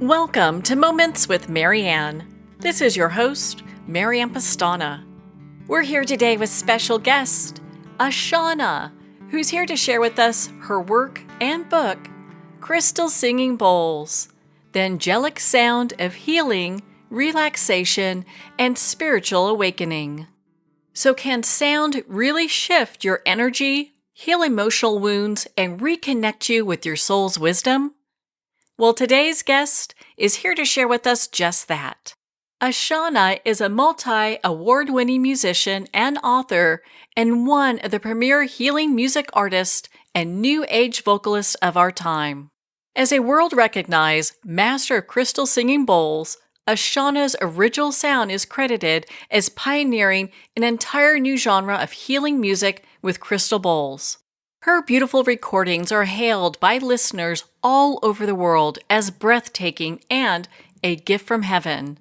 Welcome to Moments with Marianne. This is your host, Marianne Pastana. We're here today with special guest, Ashana, who's here to share with us her work and book, Crystal Singing Bowls, The Angelic Sound of Healing, Relaxation and Spiritual Awakening. So can sound really shift your energy, heal emotional wounds, and reconnect you with your soul's wisdom? Well, today's guest is here to share with us just that. Ashana is a multi-award-winning musician and author and one of the premier healing music artists and new age vocalists of our time. As a world-recognized master of crystal singing bowls, Ashana's original sound is credited as pioneering an entire new genre of healing music with crystal bowls. Her beautiful recordings are hailed by listeners all over the world as breathtaking and a gift from heaven.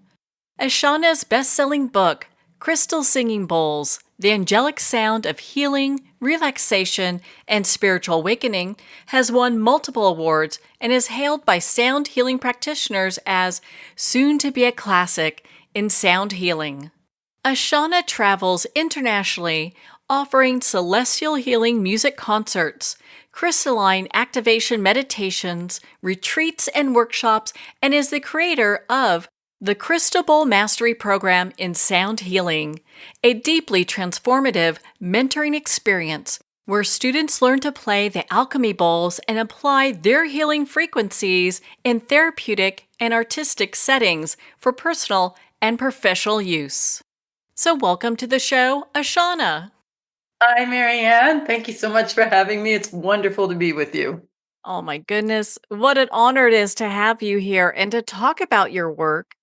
Ashana's best-selling book, Crystal Singing Bowls, The Angelic Sound of Healing, Relaxation, and Spiritual Awakening, has won multiple awards and is hailed by sound healing practitioners as soon to be a classic in sound healing. Ashana travels internationally, offering celestial healing music concerts, crystalline activation meditations, retreats, and workshops, and is the creator of the Crystal Bowl Mastery Program in Sound Healing, a deeply transformative mentoring experience where students learn to play the alchemy bowls and apply their healing frequencies in therapeutic and artistic settings for personal and professional use. So welcome to the show, Ashana. Hi, Marianne. Thank you so much for having me. It's wonderful to be with you. Oh my goodness, what an honor it is to have you here and to talk about your work.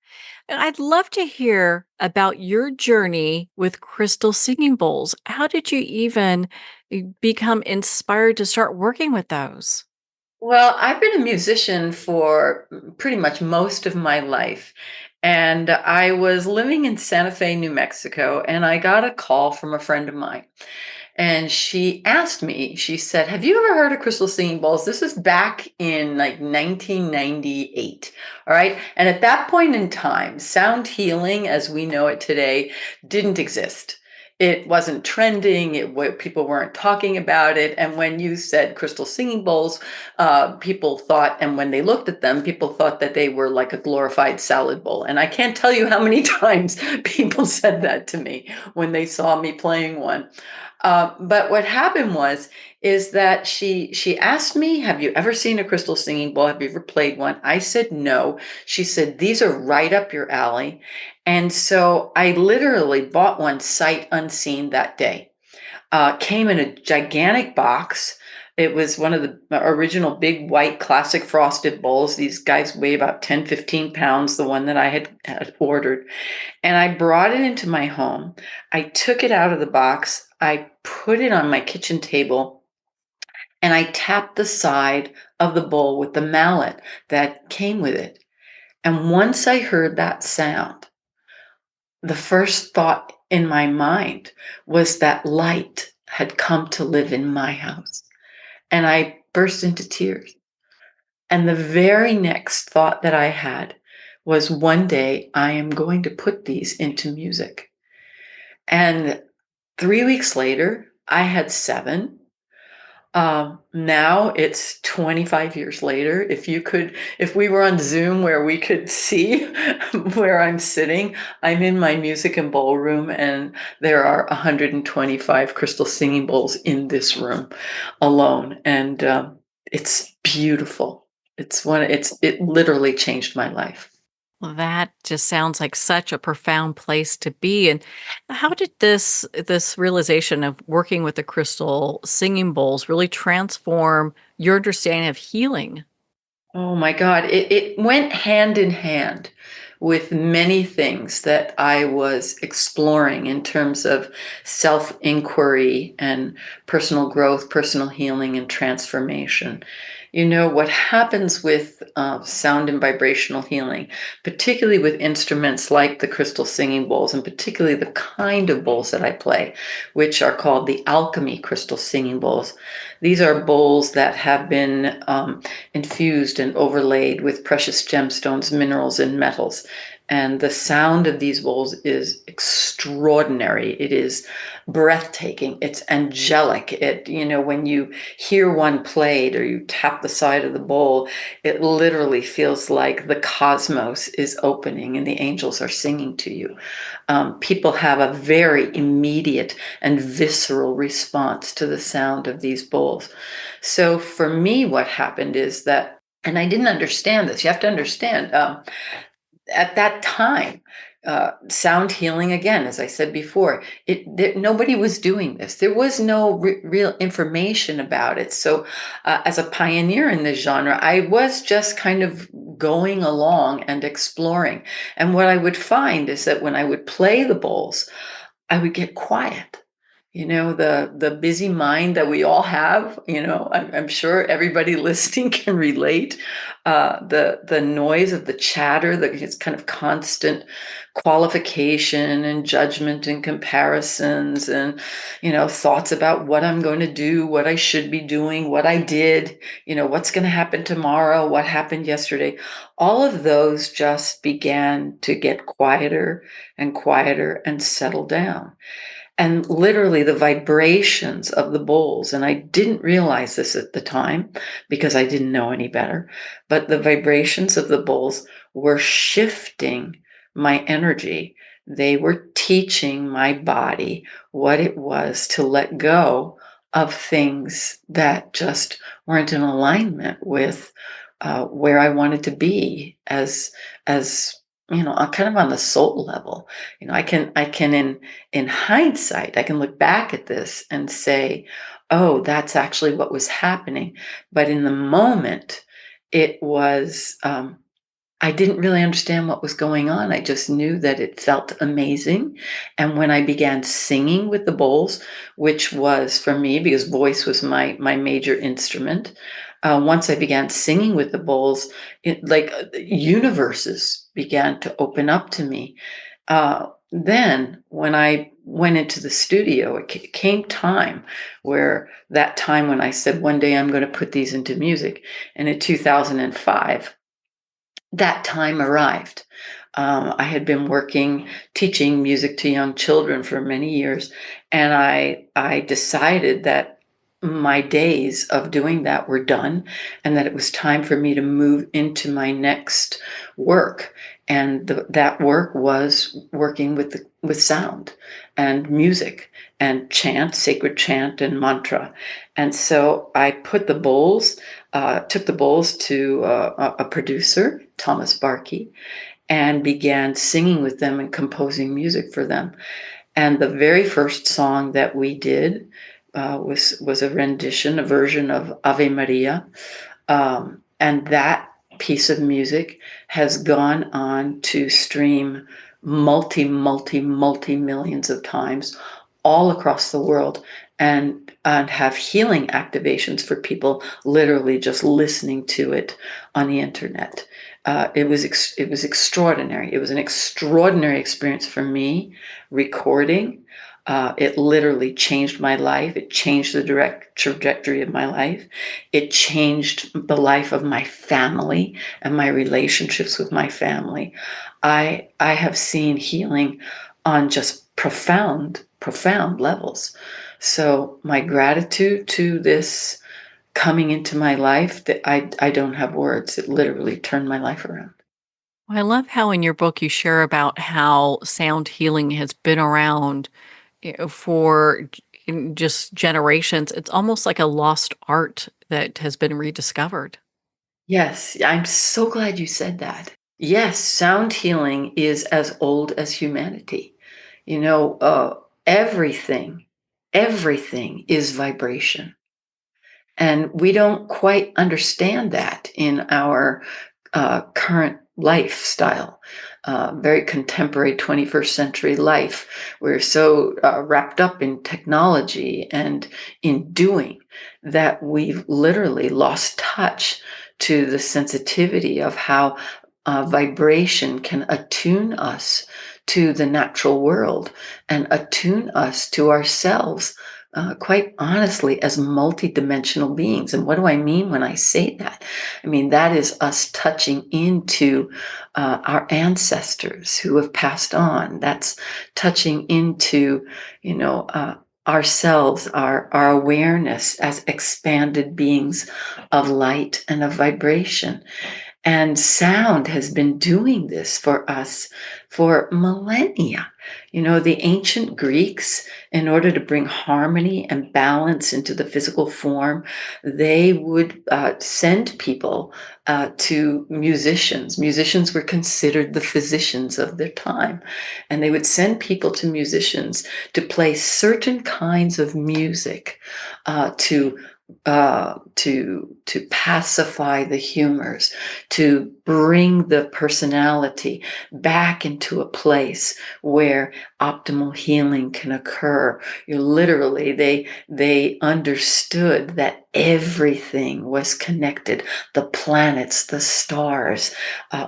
And I'd love to hear about your journey with crystal singing bowls. How did you even become inspired to start working with those? Well, I've been a musician for pretty much most of my life. And I was living in Santa Fe, New Mexico, and I got a call from a friend of mine. And she asked me, she said, "Have you ever heard of crystal singing bowls?" This is back in like 1998. All right. And at that point in time, sound healing as we know it today didn't exist. It wasn't trending. People weren't talking about it. And when you said crystal singing bowls, people thought, and when they looked at them, people thought that they were like a glorified salad bowl. And I can't tell you how many times people said that to me when they saw me playing one. But what happened is that she asked me, "Have you ever seen a crystal singing bowl? Have you ever played one?" I said no. She said, "These are right up your alley." And so I literally bought one sight unseen that day. Came in a gigantic box. It was one of the original big white classic frosted bowls. These guys weigh about 10, 15 pounds, the one that I had ordered. And I brought it into my home. I took it out of the box. I put it on my kitchen table and I tapped the side of the bowl with the mallet that came with it. And once I heard that sound, the first thought in my mind was that light had come to live in my house. And I burst into tears. And the very next thought that I had was one day I am going to put these into music. And 3 weeks later, I had seven. Now it's 25 years later. If we were on Zoom where we could see where I'm sitting, I'm in my music and ballroom, and there are 125 crystal singing bowls in this room alone. And it's beautiful. It literally changed my life. Well, that just sounds like such a profound place to be. And how did this realization of working with the crystal singing bowls really transform your understanding of healing? Oh my God. It went hand in hand with many things that I was exploring in terms of self-inquiry and personal growth, personal healing, and transformation. What happens with sound and vibrational healing, particularly with instruments like the crystal singing bowls, and particularly the kind of bowls that I play, which are called the alchemy crystal singing bowls. These are bowls that have been infused and overlaid with precious gemstones, minerals, and metals. And the sound of these bowls is extraordinary. It is breathtaking. It's angelic. When you hear one played or you tap the side of the bowl, it literally feels like the cosmos is opening and the angels are singing to you. People have a very immediate and visceral response to the sound of these bowls. So for me, what happened is that, and I didn't understand this. You have to understand, at that time, sound healing, again, as I said before, nobody was doing this. There was no real information about it. So, as a pioneer in this genre, I was just kind of going along and exploring. And what I would find is that when I would play the bowls, I would get quiet. The busy mind that we all have. I'm sure everybody listening can relate. The noise of the chatter, it's kind of constant qualification and judgment and comparisons, and thoughts about what I'm going to do, what I should be doing, what I did, what's going to happen tomorrow, what happened yesterday. All of those just began to get quieter and quieter and settle down. And literally the vibrations of the bowls, and I didn't realize this at the time because I didn't know any better, but the vibrations of the bowls were shifting my energy. They were teaching my body what it was to let go of things that just weren't in alignment with where I wanted to be as kind of on the soul level. I can in hindsight, I can look back at this and say, oh, that's actually what was happening. But in the moment, it was, I didn't really understand what was going on. I just knew that it felt amazing. And when I began singing with the bowls, which was for me, because voice was my major instrument, once I began singing with the bowls, universes began to open up to me. Then, when I went into the studio, it came time where that time when I said, one day I'm going to put these into music. And in 2005, that time arrived. I had been working, teaching music to young children for many years, and I decided that my days of doing that were done, and that it was time for me to move into my next work. And that work was working with sound and music and chant, sacred chant and mantra. And so I took the bowls to a producer, Thomas Barkey, and began singing with them and composing music for them. And the very first song that we did was a rendition, a version of Ave Maria. And that piece of music has gone on to stream multi millions of times all across the world, and have healing activations for people literally just listening to it on the internet. It was extraordinary. It was an extraordinary experience for me recording. It literally changed my life. It changed the direct trajectory of my life. It changed the life of my family and my relationships with my family. I have seen healing on just profound levels. So my gratitude to this coming into my life, that I don't have words. It literally turned my life around. I love how in your book you share about how sound healing has been around for just generations. It's almost like a lost art that has been rediscovered. Yes, I'm so glad you said that. Yes, sound healing is as old as humanity. You know, uh, everything, everything is vibration. And we don't quite understand that in our current lifestyle, very contemporary 21st century life. We're so wrapped up in technology and in doing that we've literally lost touch to the sensitivity of how vibration can attune us to the natural world and attune us to ourselves, quite honestly, as multidimensional beings. And what do I mean when I say that? I mean, that is us touching into our ancestors who have passed on. That's touching into, you know, ourselves, our awareness as expanded beings of light and of vibration. And sound has been doing this for us for millennia. You know, the ancient Greeks, in order to bring harmony and balance into the physical form, they would send people to musicians. Musicians were considered the physicians of their time. And they would send people to musicians to play certain kinds of music to pacify the humors, to bring the personality back into a place where optimal healing can occur. You literally, they understood that everything was connected, the planets, the stars,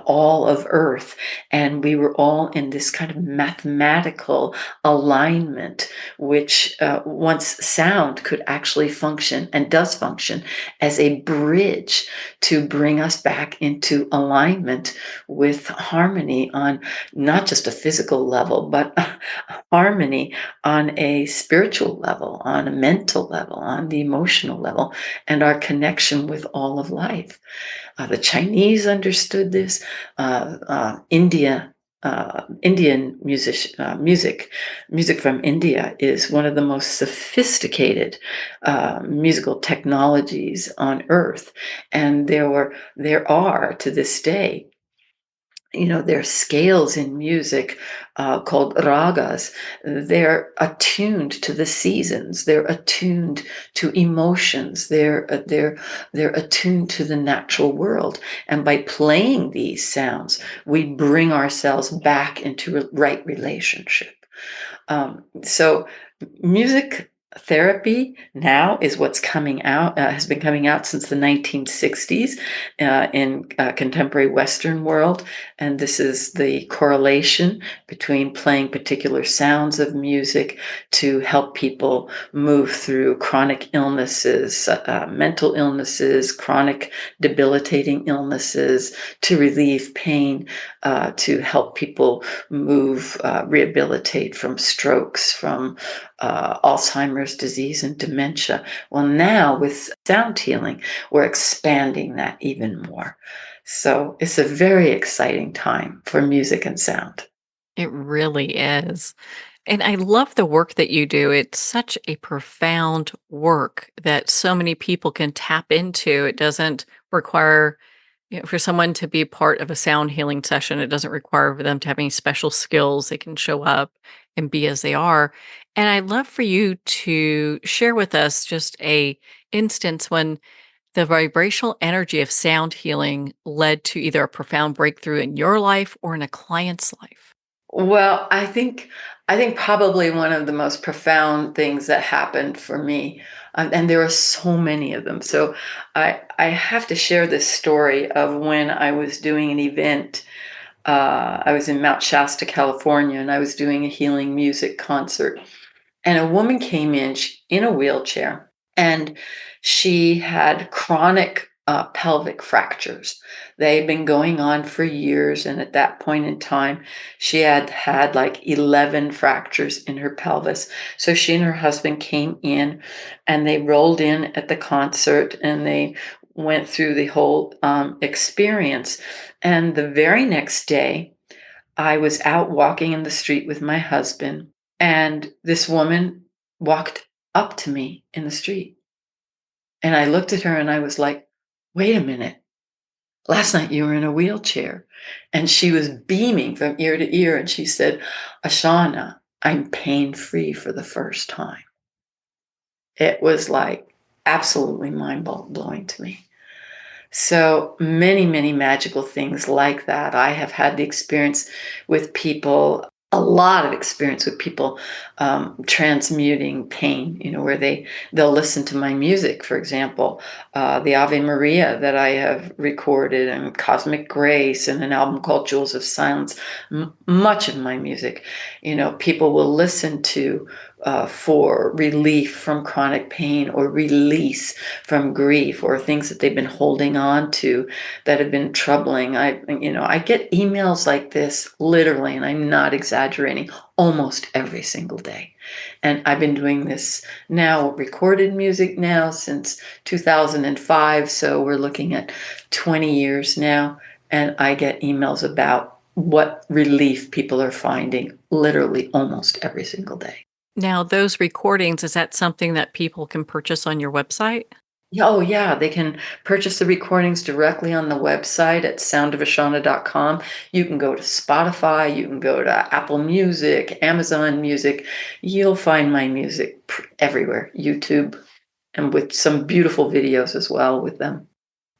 all of Earth, and we were all in this kind of mathematical alignment, which once sound could actually function and does function as a bridge to bring us back into alignment with harmony on not just a physical level, but harmony on a spiritual level, on a mental level, on the emotional level, and our connection with all of life. The Chinese understood this. Indian music from India is one of the most sophisticated musical technologies on earth, and there are to this day, you know, there are scales in music called ragas. They're attuned to the seasons. They're attuned to emotions. They're attuned to the natural world. And by playing these sounds, we bring ourselves back into a right relationship. So music therapy now is what's coming out, has been coming out since the 1960s in contemporary Western world. And this is the correlation between playing particular sounds of music to help people move through chronic illnesses, mental illnesses, chronic debilitating illnesses, to relieve pain, to help people move, rehabilitate from strokes, from Alzheimer's disease and dementia. Well, now with sound healing, we're expanding that even more. So it's a very exciting time for music and sound. It really is. And I love the work that you do. It's such a profound work that so many people can tap into. It doesn't require, for someone to be part of a sound healing session, it doesn't require for them to have any special skills. They can show up and be as they are. And I'd love for you to share with us just a instance when the vibrational energy of sound healing led to either a profound breakthrough in your life or in a client's life. Well, I think probably one of the most profound things that happened for me, and there are so many of them. So I have to share this story of when I was doing an event. I was in Mount Shasta, California, and I was doing a healing music concert. And a woman came in in a wheelchair, and she had chronic pelvic fractures. They'd been going on for years, and at that point in time, she had had like 11 fractures in her pelvis. So she and her husband came in, and they rolled in at the concert, and they went through the whole experience. And the very next day, I was out walking in the street with my husband, and this woman walked up to me in the street. And I looked at her and I was like, wait a minute. Last night you were in a wheelchair. And she was beaming from ear to ear. And she said, Ashana, I'm pain free for the first time. It was like absolutely mind blowing to me. So many, many magical things like that. I have had the experience with people, a lot of experience with people transmuting pain, where they'll listen to my music, for example, the Ave Maria that I have recorded, and Cosmic Grace, and an album called Jewels of Silence. Much of my music, people will listen to for relief from chronic pain, or release from grief, or things that they've been holding on to that have been troubling. I get emails like this literally, and I'm not exaggerating, almost every single day. And I've been doing this now, recorded music now, since 2005. So we're looking at 20 years now. And I get emails about what relief people are finding literally almost every single day. Now, those recordings, is that something that people can purchase on your website? Yeah, oh, yeah. They can purchase the recordings directly on the website at soundofashana.com. You can go to Spotify, you can go to Apple Music, Amazon Music. You'll find my music everywhere, YouTube, and with some beautiful videos as well with them.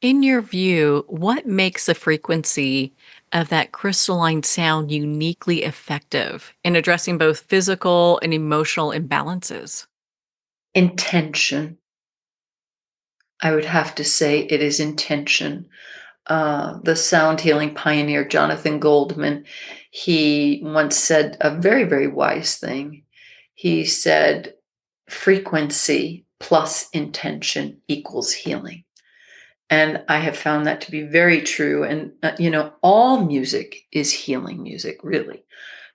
In your view, what makes the frequency of that crystalline sound uniquely effective in addressing both physical and emotional imbalances? Intention. I would have to say it is intention. The sound healing pioneer Jonathan Goldman, he once said a very, very wise thing. He said, frequency plus intention equals healing. And I have found that to be very true. And, all music is healing music, really,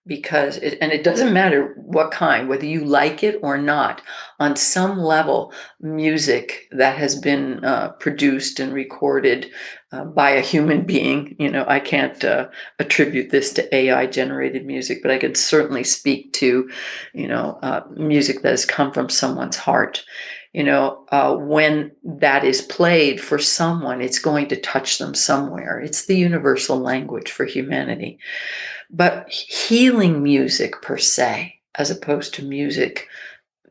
because it doesn't matter what kind, whether you like it or not. On some level, music that has been produced and recorded by a human being, I can't attribute this to AI generated music, but I could certainly speak to, music that has come from someone's heart. When that is played for someone, it's going to touch them somewhere. It's the universal language for humanity. But healing music per se, as opposed to music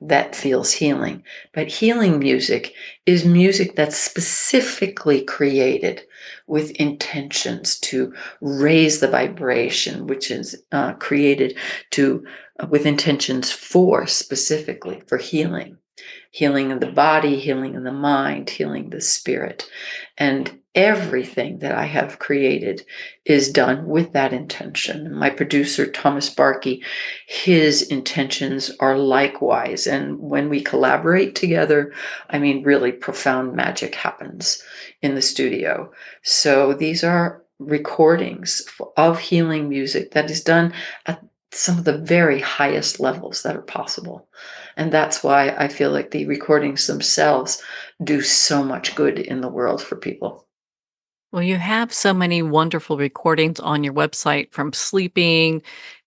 that feels healing, but healing music is music that's specifically created with intentions to raise the vibration, which is created to with intentions for specifically for healing of the body, healing of the mind, healing the spirit. And everything that I have created is done with that intention. My producer, Thomas Barkey, his intentions are likewise. And when we collaborate together, I mean, really profound magic happens in the studio. So these are recordings of healing music that is done at some of the very highest levels that are possible. And that's why I feel like the recordings themselves do so much good in the world for people. Well, you have so many wonderful recordings on your website, from sleeping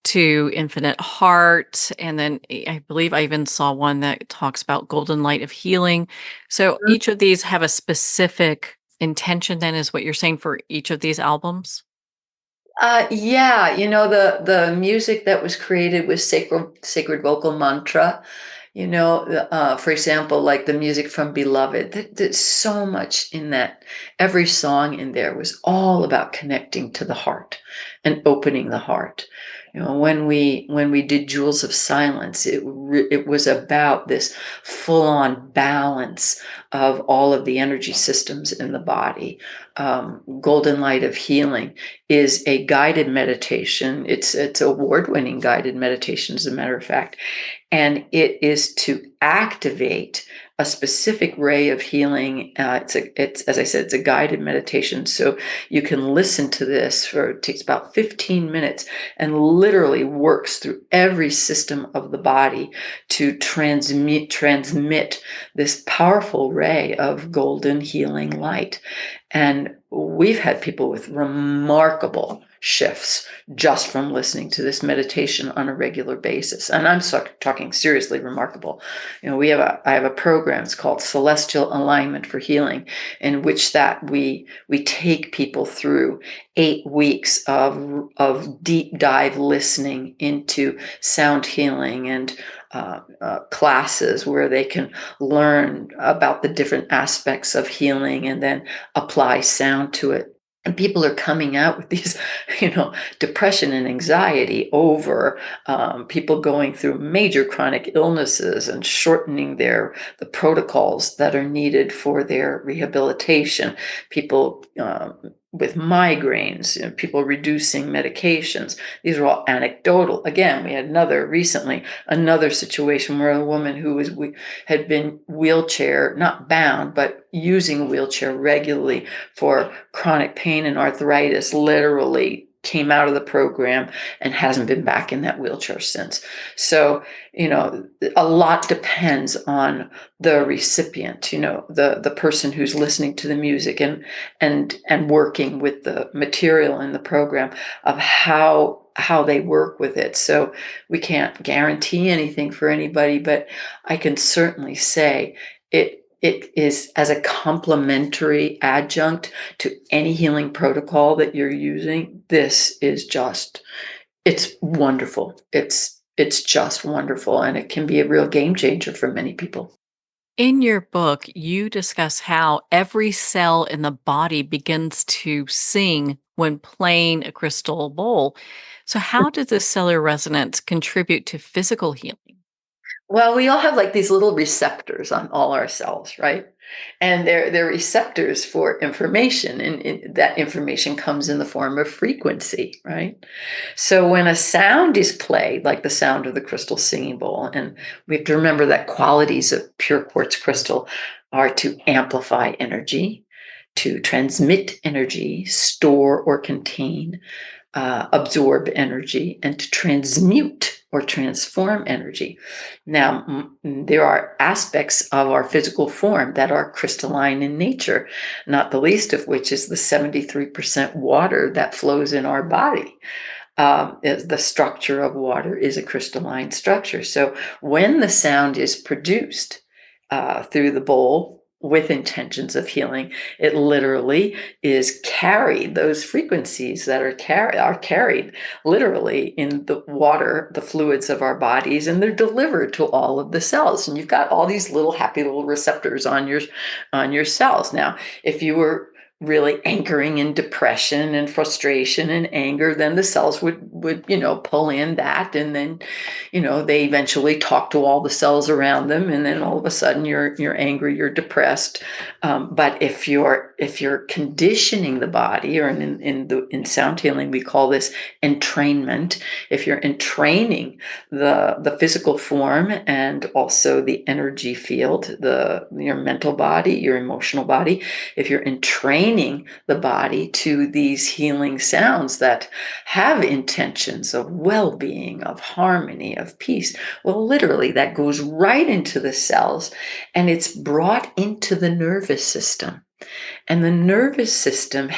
to Infinite Heart. And then I believe I even saw one that talks about Golden Light of Healing. So each of these have a specific intention, then, is what you're saying, for each of these albums? Yeah, the music that was created with sacred vocal mantra. For example, like the music from Beloved. There's so much in that. Every song in there was all about connecting to the heart and opening the heart. When we did Jewels of Silence, it was about this full-on balance of all of the energy systems in the body. Golden Light of Healing is a guided meditation. It's award-winning guided meditation, as a matter of fact, and it is to activate a specific ray of healing. It's as I said, it's a guided meditation, so you can listen to this for it takes about 15 minutes, and literally works through every system of the body to transmit this powerful ray of golden healing light. And we've had people with remarkable shifts just from listening to this meditation on a regular basis. And I'm talking seriously remarkable. I have a program, it's called Celestial Alignment for Healing, in which that we take people through 8 weeks of deep dive listening into sound healing and classes where they can learn about the different aspects of healing and then apply sound to it. And people are coming out with these, depression and anxiety over people going through major chronic illnesses and shortening the protocols that are needed for their rehabilitation. People with migraines, people reducing medications. These are all anecdotal. Again, we had another situation where a woman who had been wheelchair, not bound, but using a wheelchair regularly for chronic pain and arthritis, literally came out of the program and hasn't been back in that wheelchair since. So, a lot depends on the recipient, the person who's listening to the music and working with the material in the program of how they work with it. So we can't guarantee anything for anybody, but I can certainly say it is as a complementary adjunct to any healing protocol that you're using. It's wonderful. It's just wonderful, and it can be a real game changer for many people. In your book, you discuss how every cell in the body begins to sing when playing a crystal bowl. So, how does this cellular resonance contribute to physical healing? Well, we all have like these little receptors on all our cells, right? And they're receptors for information, and that information comes in the form of frequency, right? So when a sound is played, like the sound of the crystal singing bowl, and we have to remember that qualities of pure quartz crystal are to amplify energy, to transmit energy, store or contain, absorb energy, and to transmute or transform energy. Now, there are aspects of our physical form that are crystalline in nature, not the least of which is the 73% water that flows in our body. The structure of water is a crystalline structure. So when the sound is produced through the bowl with intentions of healing, it literally is carried. Those frequencies that are carried literally in the water, the fluids of our bodies, and they're delivered to all of the cells. And you've got all these little happy little receptors on your cells. Now, if you were really anchoring in depression and frustration and anger, then the cells would pull in that, and then they eventually talk to all the cells around them, and then all of a sudden you're angry, you're depressed. But if you're conditioning the body, or in sound healing we call this entrainment, if you're entraining the physical form and also the energy field, your mental body, your emotional body, if you're entraining the body to these healing sounds that have intentions of well-being, of harmony, of peace, well, literally that goes right into the cells, and it's brought into the nervous system. And the nervous system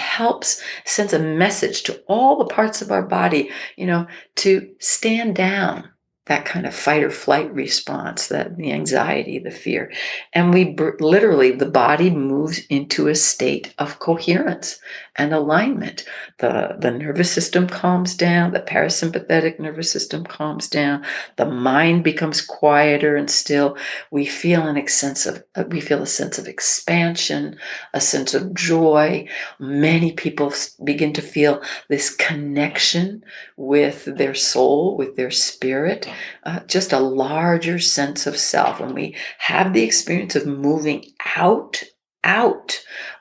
sends a message to all the parts of our body, to stand down, that kind of fight or flight response, that the anxiety, the fear. And literally, the body moves into a state of coherence and alignment. The nervous system calms down, the parasympathetic nervous system calms down, the mind becomes quieter and still. We feel a sense of expansion, a sense of joy. Many people begin to feel this connection with their soul, with their spirit, just a larger sense of self. When we have the experience of moving out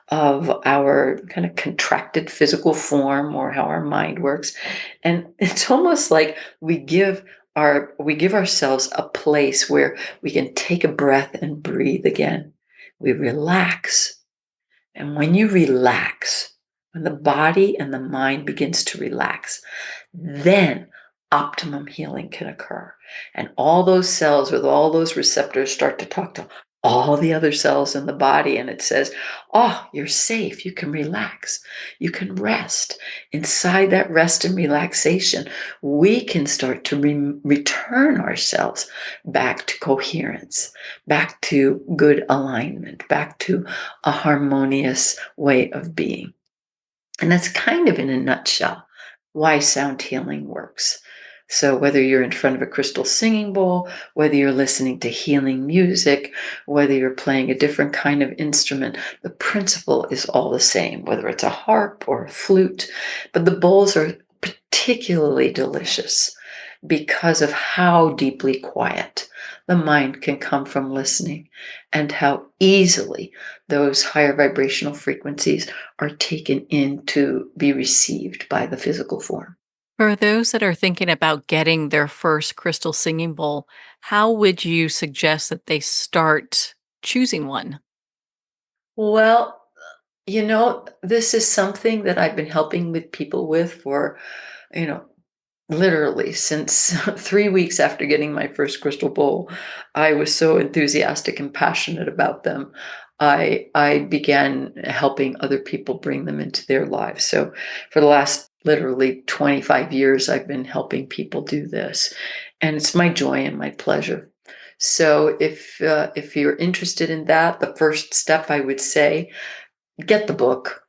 of our kind of contracted physical form, or how our mind works, and it's almost like we give ourselves a place where we can take a breath and breathe again. We relax. And when you relax, when the body and the mind begins to relax, then optimum healing can occur. And all those cells with all those receptors start to talk to all the other cells in the body, and it says, oh, you're safe. You can relax. You can rest. Inside that rest and relaxation, we can start to return ourselves back to coherence, back to good alignment, back to a harmonious way of being. And that's kind of, in a nutshell, why sound healing works. So whether you're in front of a crystal singing bowl, whether you're listening to healing music, whether you're playing a different kind of instrument, the principle is all the same, whether it's a harp or a flute. But the bowls are particularly delicious because of how deeply quiet the mind can come from listening and how easily those higher vibrational frequencies are taken in to be received by the physical form. For those that are thinking about getting their first crystal singing bowl, how would you suggest that they start choosing one? Well, this is something that I've been helping with people with for, you know, literally since 3 weeks after getting my first crystal bowl. I was so enthusiastic and passionate about them. I began helping other people bring them into their lives. So for the last literally 25 years, I've been helping people do this, and it's my joy and my pleasure. So if you're interested in that, the first step I would say, get the book,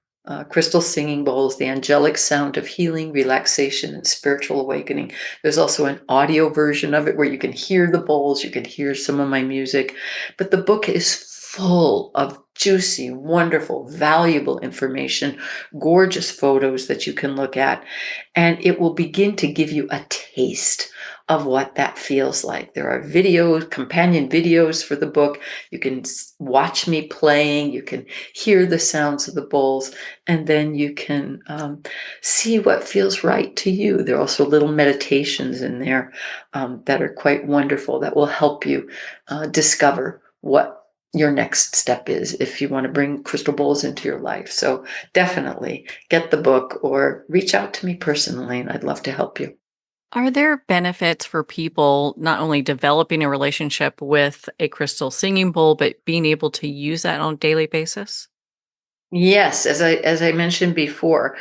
Crystal Singing Bowls, The Angelic Sound of Healing, Relaxation and Spiritual Awakening. There's also an audio version of it where you can hear the bowls, you can hear some of my music. But the book is full of juicy, wonderful, valuable information, gorgeous photos that you can look at, and it will begin to give you a taste of what that feels like. There are videos, companion videos for the book. You can watch me playing, you can hear the sounds of the bowls, and then you can see what feels right to you. There are also little meditations in there that are quite wonderful that will help you discover what your next step is if you want to bring crystal bowls into your life. So definitely get the book or reach out to me personally, and I'd love to help you. Are there benefits for people not only developing a relationship with a crystal singing bowl, but being able to use that on a daily basis? Yes, as I mentioned before,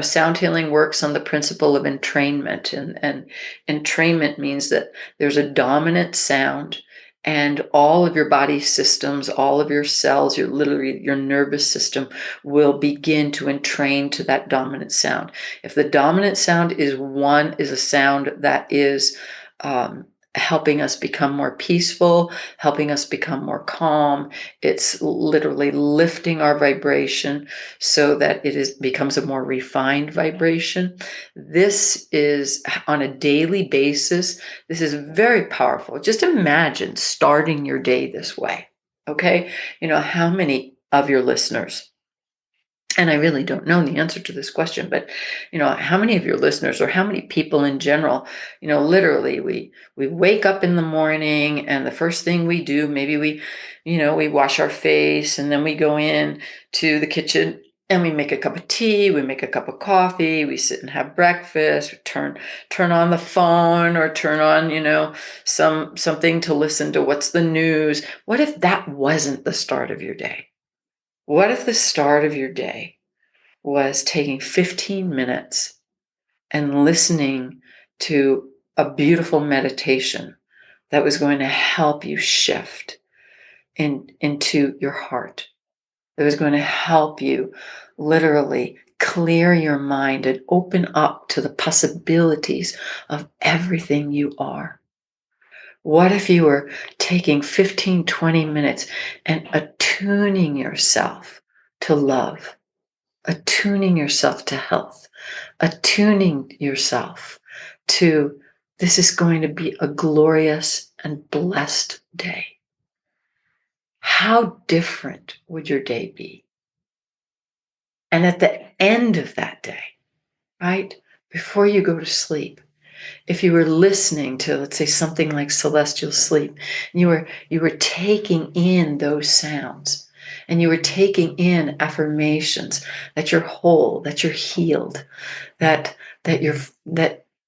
sound healing works on the principle of entrainment, and entrainment means that there's a dominant sound, and all of your body systems, all of your cells, your nervous system will begin to entrain to that dominant sound. If the dominant sound is a sound that is helping us become more peaceful, helping us become more calm, it's literally lifting our vibration so that becomes a more refined vibration. This is on a daily basis. This is very powerful. Just imagine starting your day this way. Okay? How many of your listeners, and I really don't know the answer to this question, but how many of your listeners or how many people in general, literally we wake up in the morning and the first thing we do, maybe we wash our face and then we go in to the kitchen and we make a cup of tea, we make a cup of coffee, we sit and have breakfast, we turn on the phone or turn on, something to listen to what's the news. What if that wasn't the start of your day? What if the start of your day was taking 15 minutes and listening to a beautiful meditation that was going to help you shift into your heart, that was going to help you literally clear your mind and open up to the possibilities of everything you are? What if you were taking 15, 20 minutes and attuning yourself to love, attuning yourself to health, attuning yourself to this is going to be a glorious and blessed day? How different would your day be? And at the end of that day, right, before you go to sleep, if you were listening to, let's say, something like celestial sleep, and you were taking in those sounds, and you were taking in affirmations that you're whole, that you're healed, that that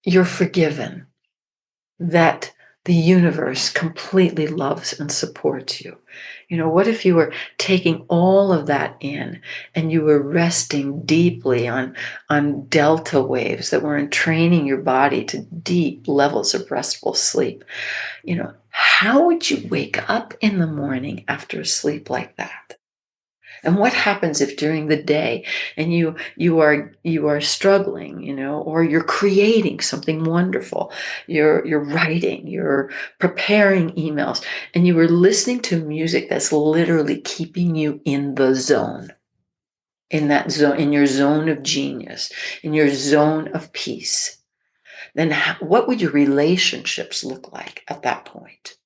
you're forgiven, that the universe completely loves and supports you. What if you were taking all of that in and you were resting deeply on delta waves that were entraining your body to deep levels of restful sleep? How would you wake up in the morning after a sleep like that? And what happens if during the day and you are struggling, or you're creating something wonderful, you're writing, you're preparing emails, and you were listening to music that's literally keeping you in the zone, in that zone, in your zone of genius, in your zone of peace, then what would your relationships look like at that point?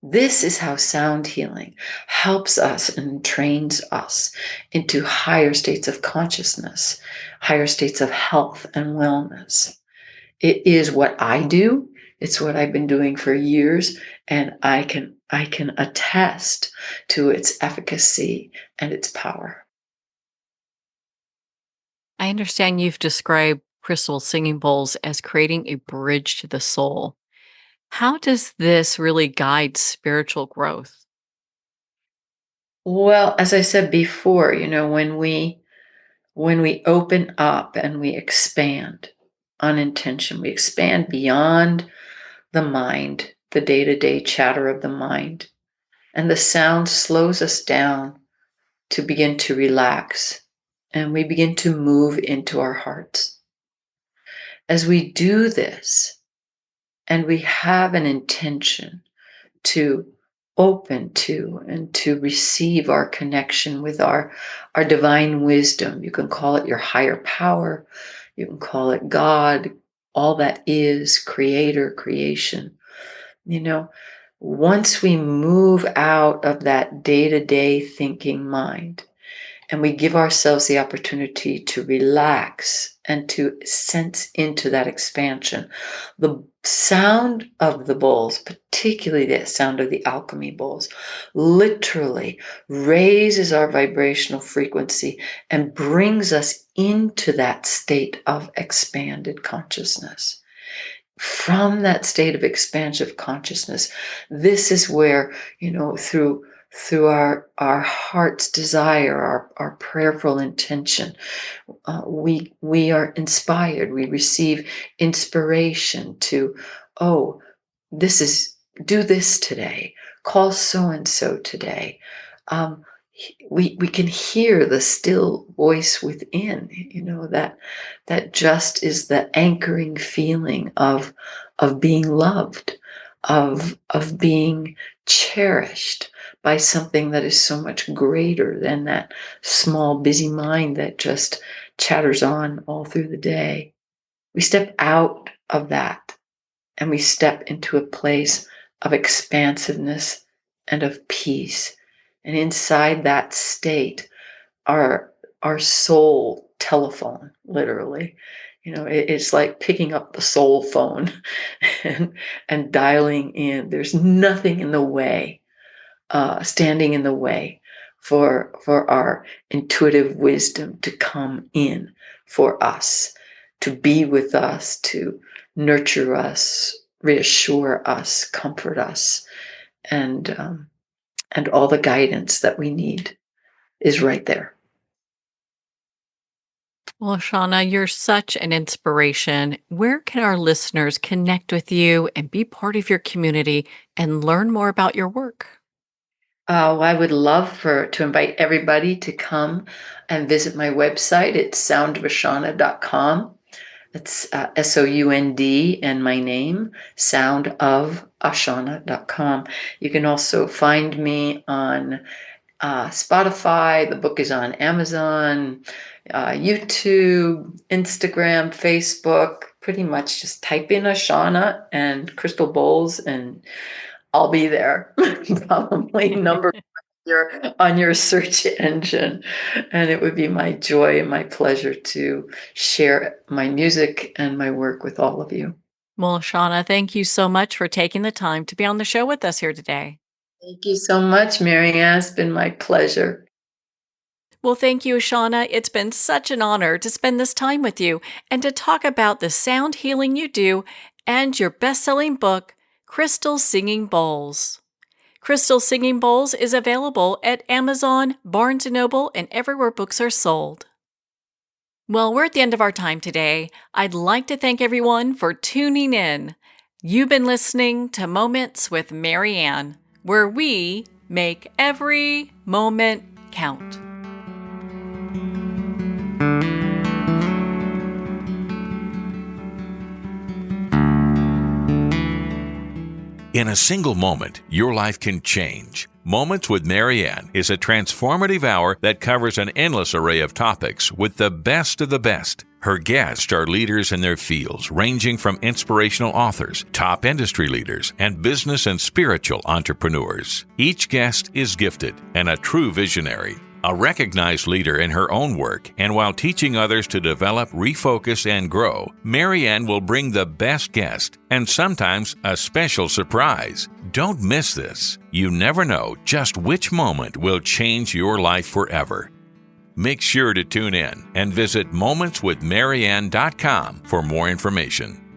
This is how sound healing helps us and trains us into higher states of consciousness, higher states of health and wellness. It is what I do. It's what I've been doing for years, and I can attest to its efficacy and its power. I understand you've described crystal singing bowls as creating a bridge to the soul. How does this really guide spiritual growth? Well, as I said before, when we open up and we expand on intention, we expand beyond the mind, the day-to-day chatter of the mind, and the sound slows us down to begin to relax, and we begin to move into our hearts. As we do this, and we have an intention to open to and to receive our connection with our divine wisdom. You can call it your higher power, you can call it God, all that is creator, creation. You know, once we move out of that day-to-day thinking mind and we give ourselves the opportunity to relax and to sense into that expansion. The sound of the bowls, particularly the sound of the alchemy bowls, literally raises our vibrational frequency and brings us into that state of expanded consciousness. From that state of expansive consciousness, this is where, through our heart's desire, our prayerful intention, we are inspired. We receive inspiration to, oh, this is do this today. Call so and so today. Um, we can hear the still voice within. That just is the anchoring feeling of being loved, of being cherished by something that is so much greater than that small busy mind that just chatters on all through the day. We step out of that and we step into a place of expansiveness and of peace. And inside that state, our our soul telephone, literally. It's like picking up the soul phone and dialing in. There's nothing in the way, standing in the way for our intuitive wisdom to come in for us, to be with us, to nurture us, reassure us, comfort us, and all the guidance that we need is right there. Well, Shauna, you're such an inspiration. Where can our listeners connect with you and be part of your community and learn more about your work? I would love to invite everybody to come and visit my website. It's soundofashana.com. It's Sound and my name, soundofashana.com. You can also find me on Spotify. The book is on Amazon, YouTube, Instagram, Facebook. Pretty much just type in Ashana and crystal bowls, and I'll be there. Probably number on your search engine. And it would be my joy and my pleasure to share my music and my work with all of you. Well, Shauna, thank you so much for taking the time to be on the show with us here today. Thank you so much, Marianne. It's been my pleasure. Well, thank you, Shauna. It's been such an honor to spend this time with you and to talk about the sound healing you do and your best selling book, Crystal Singing Bowls. Crystal Singing Bowls is available at Amazon, Barnes & Noble, and everywhere books are sold. Well, we're at the end of our time today. I'd like to thank everyone for tuning in. You've been listening to Moments with Marianne, where we make every moment count. In a single moment, your life can change. Moments with Marianne is a transformative hour that covers an endless array of topics with the best of the best. Her guests are leaders in their fields, ranging from inspirational authors, top industry leaders, and business and spiritual entrepreneurs. Each guest is gifted and a true visionary, a recognized leader in her own work, and while teaching others to develop, refocus, and grow, Marianne will bring the best guest and sometimes a special surprise. Don't miss this. You never know just which moment will change your life forever. Make sure to tune in and visit momentswithmarianne.com for more information.